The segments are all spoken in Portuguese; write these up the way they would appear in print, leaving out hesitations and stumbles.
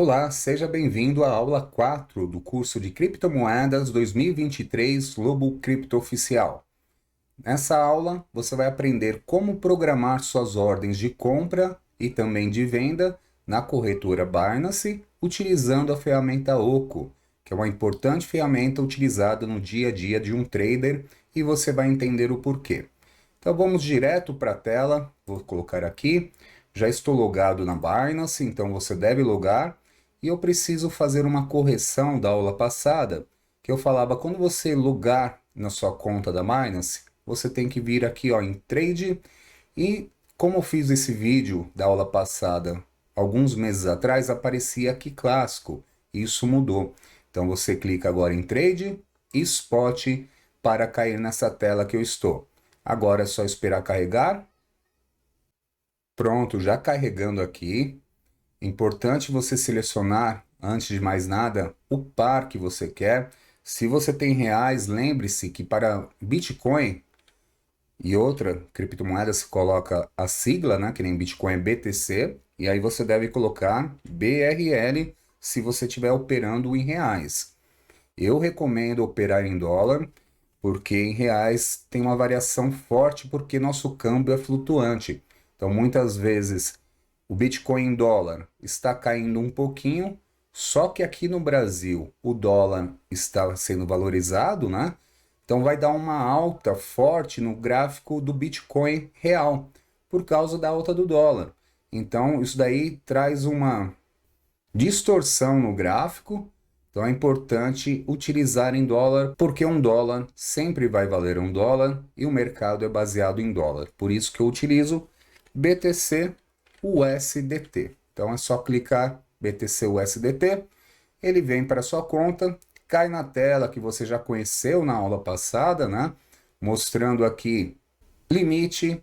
Olá, seja bem-vindo à aula 4 do curso de Criptomoedas 2023 Lobo Cripto Oficial. Nessa aula, você vai aprender como programar suas ordens de compra e também de venda na corretora Binance, utilizando a ferramenta Oco, que é uma importante ferramenta utilizada no dia a dia de um trader, e você vai entender o porquê. Então vamos direto para a tela, vou colocar aqui. Já estou logado na Binance, então você deve logar. E eu preciso fazer uma correção da aula passada, que eu falava, quando você logar na sua conta da Binance, você tem que vir aqui ó, em Trade, e como eu fiz esse vídeo da aula passada, alguns meses atrás, aparecia aqui clássico, isso mudou. Então você clica agora em Trade e Spot para cair nessa tela que eu estou. Agora é só esperar carregar. Pronto, já carregando aqui. Importante você selecionar, antes de mais nada, o par que você quer. Se você tem reais, lembre-se que para Bitcoin e outra criptomoeda se coloca a sigla, né, que nem Bitcoin é BTC, e aí você deve colocar BRL se você estiver operando em reais. Eu recomendo operar em dólar, porque em reais tem uma variação forte, porque nosso câmbio é flutuante. Então, muitas vezes o Bitcoin em dólar está caindo um pouquinho, só que aqui no Brasil o dólar está sendo valorizado, né? Então vai dar uma alta forte no gráfico do Bitcoin real, por causa da alta do dólar. Então isso daí traz uma distorção no gráfico. Então é importante utilizar em dólar, porque um dólar sempre vai valer um dólar e o mercado é baseado em dólar. Por isso que eu utilizo BTC USDT. Então é só clicar BTC USDT, ele vem para a sua conta, cai na tela que você já conheceu na aula passada, né? Mostrando aqui limite,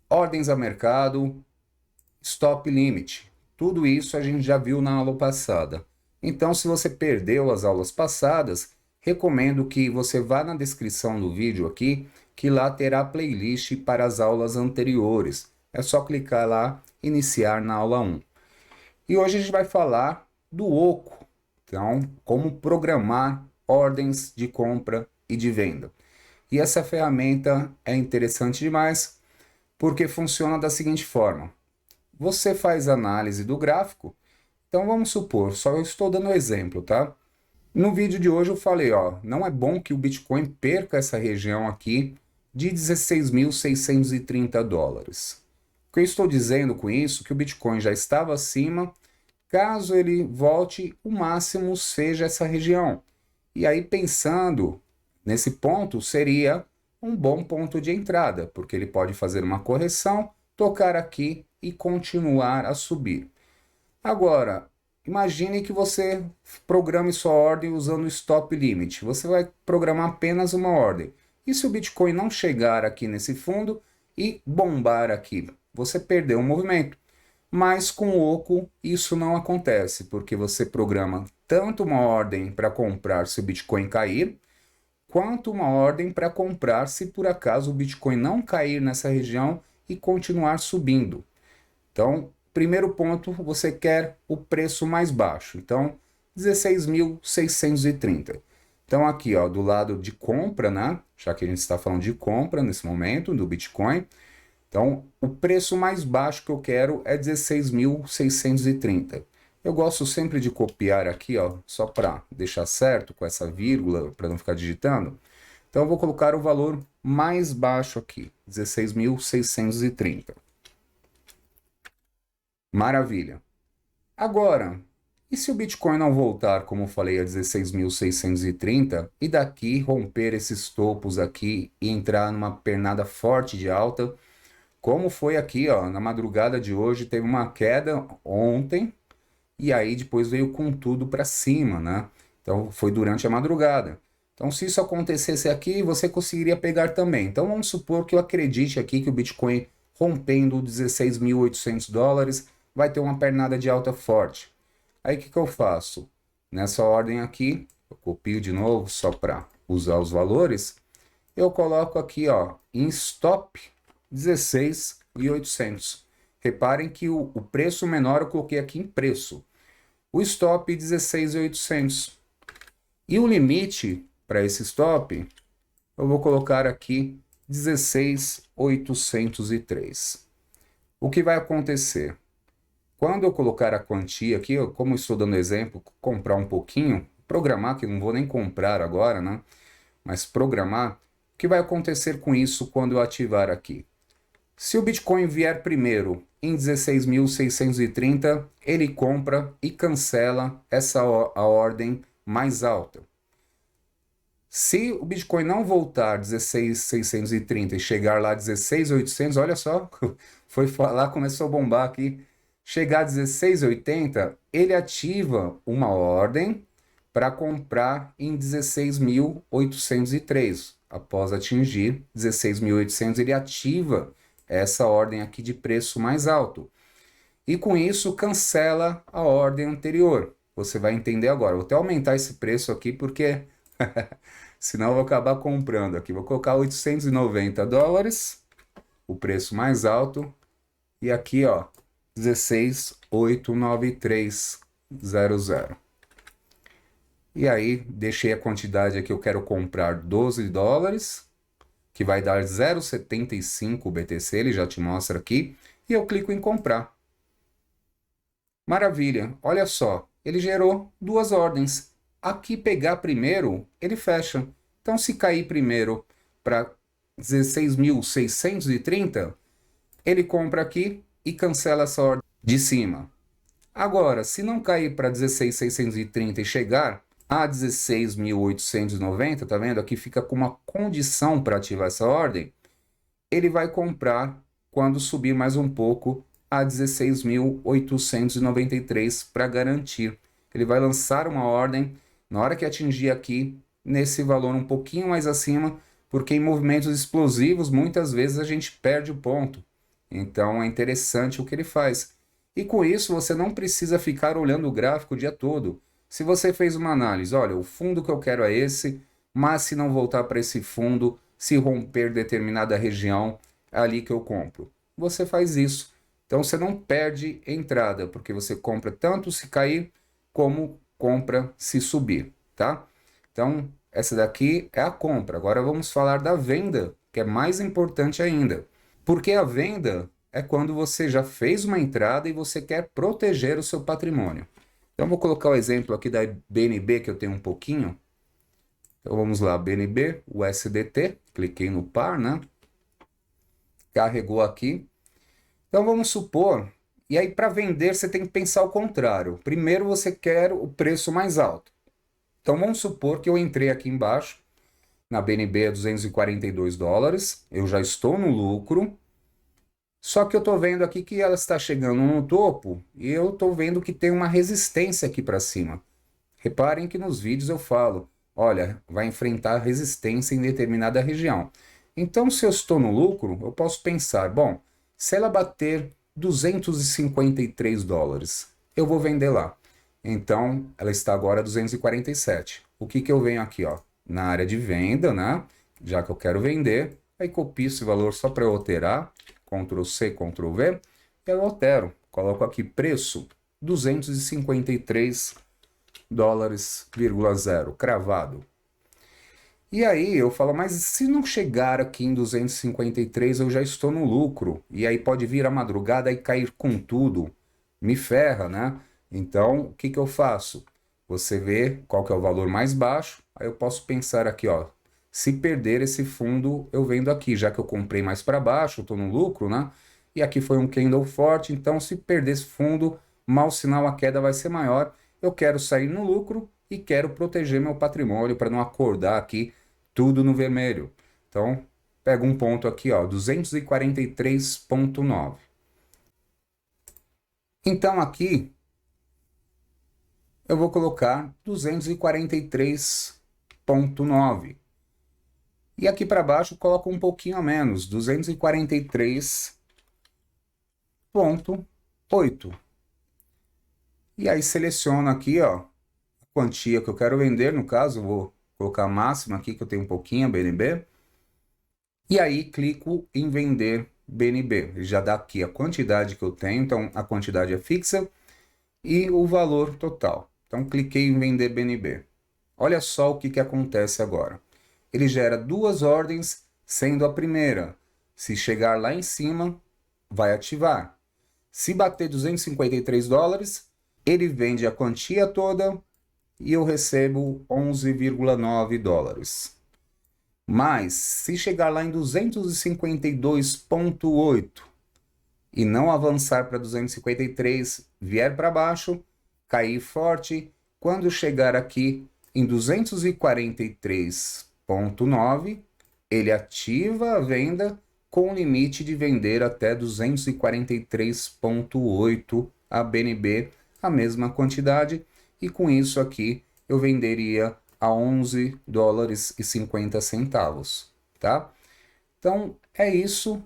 ordens a mercado, stop limit. Tudo isso a gente já viu na aula passada. Então, se você perdeu as aulas passadas, recomendo que você vá na descrição do vídeo aqui, que lá terá a playlist para as aulas anteriores. É só clicar lá, iniciar na aula 1. E hoje a gente vai falar do Oco. Então, como programar ordens de compra e de venda. E essa ferramenta é interessante demais, porque funciona da seguinte forma. Você faz análise do gráfico. Então vamos supor, só eu estou dando exemplo, tá? No vídeo de hoje eu falei, ó, não é bom que o Bitcoin perca essa região aqui de 16.630 dólares. O que eu estou dizendo com isso? Que o Bitcoin já estava acima, caso ele volte, o máximo seja essa região. E aí pensando nesse ponto, seria um bom ponto de entrada, porque ele pode fazer uma correção, tocar aqui e continuar a subir. Agora, imagine que você programe sua ordem usando o stop limit. Você vai programar apenas uma ordem. E se o Bitcoin não chegar aqui nesse fundo e bombar aqui? Você perdeu um movimento. Mas com o Oco isso não acontece, porque você programa tanto uma ordem para comprar se o Bitcoin cair, quanto uma ordem para comprar se por acaso o Bitcoin não cair nessa região e continuar subindo. Então, primeiro ponto, você quer o preço mais baixo. Então, 16.630. Então, aqui, ó, do lado de compra, né? Já que a gente está falando de compra nesse momento do Bitcoin. Então, o preço mais baixo que eu quero é 16.630. Eu gosto sempre de copiar aqui, ó, só para deixar certo com essa vírgula, para não ficar digitando. Então, eu vou colocar o valor mais baixo aqui, 16.630. Maravilha. Agora, e se o Bitcoin não voltar, como eu falei, a 16.630 e daqui romper esses topos aqui e entrar numa pernada forte de alta, como foi aqui, ó, na madrugada de hoje, teve uma queda ontem e aí depois veio com tudo para cima, né? Então foi durante a madrugada. Então se isso acontecesse aqui, você conseguiria pegar também. Então vamos supor que eu acredite aqui que o Bitcoin rompendo 16.800 dólares vai ter uma pernada de alta forte. Aí o que eu faço? Nessa ordem aqui, eu copio de novo só para usar os valores, eu coloco aqui ó, em stop 16.800. Reparem que o preço menor eu coloquei aqui em preço. O stop 16.800. E o limite para esse stop, eu vou colocar aqui 16.803. O que vai acontecer? Quando eu colocar a quantia aqui, como eu estou dando exemplo, comprar um pouquinho, programar, que não vou nem comprar agora, né? Mas programar, o que vai acontecer com isso quando eu ativar aqui? Se o Bitcoin vier primeiro em 16.630, ele compra e cancela a ordem mais alta. Se o Bitcoin não voltar 16.630 e chegar lá 16.800, olha só, foi falar, começou a bombar aqui. Chegar a 16.80, ele ativa uma ordem para comprar em 16.803. Após atingir 16.800, ele ativa essa ordem aqui de preço mais alto. E com isso cancela a ordem anterior. Você vai entender agora. Vou até aumentar esse preço aqui porque senão eu vou acabar comprando aqui. Vou colocar $890, o preço mais alto. E aqui, ó, 16.89300. E aí, deixei a quantidade aqui, eu quero comprar $12, que vai dar 0,75 BTC, ele já te mostra aqui. E eu clico em comprar. Maravilha, olha só, ele gerou duas ordens. Aqui pegar primeiro, ele fecha. Então, se cair primeiro para 16.630, ele compra aqui e cancela essa ordem de cima. Agora, se não cair para 16.630 e chegar a 16.890, tá vendo? Aqui fica com uma condição para ativar essa ordem. Ele vai comprar quando subir mais um pouco a 16.893 para garantir. Ele vai lançar uma ordem na hora que atingir aqui nesse valor um pouquinho mais acima, porque em movimentos explosivos muitas vezes a gente perde o ponto. Então é interessante o que ele faz. E com isso você não precisa ficar olhando o gráfico o dia todo. Se você fez uma análise, olha, o fundo que eu quero é esse, mas se não voltar para esse fundo, se romper determinada região, é ali que eu compro. Você faz isso. Então você não perde entrada, porque você compra tanto se cair, como compra se subir, tá? Então, essa daqui é a compra. Agora vamos falar da venda, que é mais importante ainda. Porque a venda é quando você já fez uma entrada e você quer proteger o seu patrimônio. Então, vou colocar o exemplo aqui da BNB, que eu tenho um pouquinho. Então, vamos lá, BNB, USDT, cliquei no par, né? Carregou aqui. Então, vamos supor, e aí para vender você tem que pensar o contrário. Primeiro você quer o preço mais alto. Então, vamos supor que eu entrei aqui embaixo, na BNB a $242, eu já estou no lucro, só que eu estou vendo aqui que ela está chegando no topo e eu estou vendo que tem uma resistência aqui para cima. Reparem que nos vídeos eu falo, olha, vai enfrentar resistência em determinada região. Então, se eu estou no lucro, eu posso pensar, bom, se ela bater $253, eu vou vender lá. Então, ela está agora a 247. O que eu venho aqui, ó, na área de venda, né? Já que eu quero vender, aí copio esse valor só para eu alterar, Ctrl C, Ctrl V, e eu altero. Coloco aqui preço, $253,0, cravado. E aí eu falo, mas se não chegar aqui em 253, eu já estou no lucro. E aí pode vir a madrugada e cair com tudo. Me ferra, né? Então, o que eu faço? Você vê qual que é o valor mais baixo, aí eu posso pensar aqui, ó. Se perder esse fundo, eu vendo aqui, já que eu comprei mais para baixo, estou no lucro, né? E aqui foi um candle forte, então se perder esse fundo, mau sinal, a queda vai ser maior. Eu quero sair no lucro e quero proteger meu patrimônio para não acordar aqui tudo no vermelho. Então, pego um ponto aqui, ó, 243,9. Então aqui eu vou colocar 243,9. E aqui para baixo coloco um pouquinho a menos, 243,8. E aí seleciono aqui, ó, a quantia que eu quero vender, no caso, eu vou colocar a máxima aqui, que eu tenho um pouquinho, BNB. E aí clico em vender BNB. Ele já dá aqui a quantidade que eu tenho, então a quantidade é fixa. e o valor total. Então, cliquei em vender BNB. Olha só o que acontece agora. Ele gera duas ordens, sendo a primeira, se chegar lá em cima, vai ativar. Se bater $253, ele vende a quantia toda e eu recebo $11,9. Mas, se chegar lá em 252,8 e não avançar para 253, vier para baixo, cair forte, quando chegar aqui em 243,9, ele ativa a venda com limite de vender até 243,8 a BNB, a mesma quantidade, e com isso aqui eu venderia a $11,50, tá? Então é isso.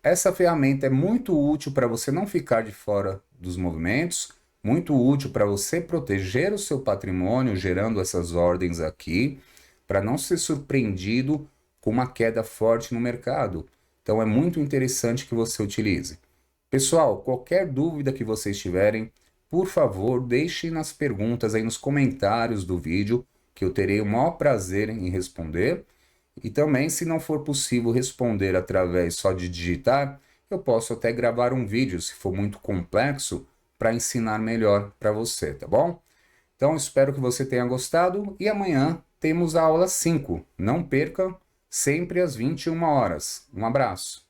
Essa ferramenta é muito útil para você não ficar de fora dos movimentos, muito útil para você proteger o seu patrimônio gerando essas ordens aqui, para não ser surpreendido com uma queda forte no mercado. Então é muito interessante que você utilize. Pessoal, qualquer dúvida que vocês tiverem, por favor, deixem nas perguntas aí nos comentários do vídeo, que eu terei o maior prazer em responder. E também, se não for possível responder através só de digitar, eu posso até gravar um vídeo, se for muito complexo, para ensinar melhor para você, tá bom? Então, espero que você tenha gostado e amanhã temos a aula 5. Não perca, sempre às 21 horas. Um abraço.